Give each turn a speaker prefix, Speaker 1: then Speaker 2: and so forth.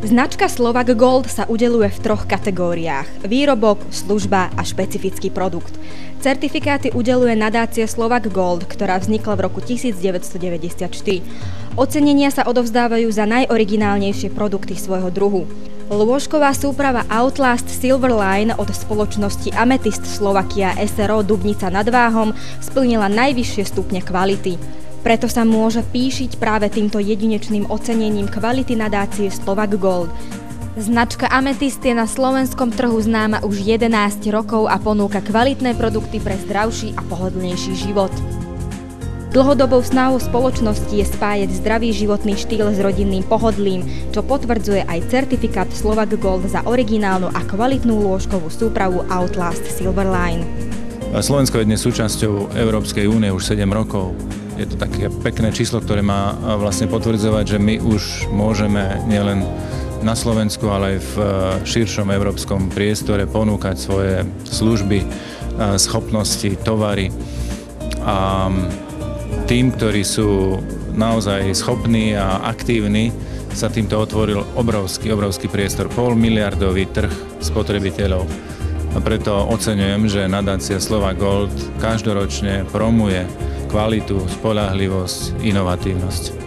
Speaker 1: Značka Slovak Gold sa udeľuje v 3 kategóriách: výrobok, služba a špecifický produkt. Certifikáty udeľuje nadácia Slovak Gold, ktorá vznikla v roku 1994. Ocenenia sa odovzdávajú za najoriginálnejšie produkty svojho druhu. Lôžková súprava Outlast Silverline od spoločnosti Amethyst Slovakia SRO Dubnica nad Váhom splnila najvyššie stupne kvality. Preto sa môže píšiť práve týmto jedinečným ocenením kvality nadácie Slovak Gold. Značka Amethyst je na slovenskom trhu známa už 11 rokov a ponúka kvalitné produkty pre zdravší a pohodlnejší život. Dlhodobou snahou spoločnosti je spájať zdravý životný štýl s rodinným pohodlím, čo potvrdzuje aj certifikát Slovak Gold za originálnu a kvalitnú lôžkovú súpravu Outlast Silverline.
Speaker 2: Slovensko je dnes súčasťou Európskej únie už 7 rokov. Je to také pekné číslo, ktoré má vlastne potvrdzovať, že my už môžeme nielen na Slovensku, ale aj v širšom európskom priestore ponúkať svoje služby, schopnosti, tovary. A tým, ktorí sú naozaj schopní a aktívni, sa týmto otvoril obrovský priestor, 500 miliardový trh spotrebiteľov. A preto oceňujem, že nadácia Slovak Gold každoročne promuje kvalitu, spoľahlivosť, inovatívnosť.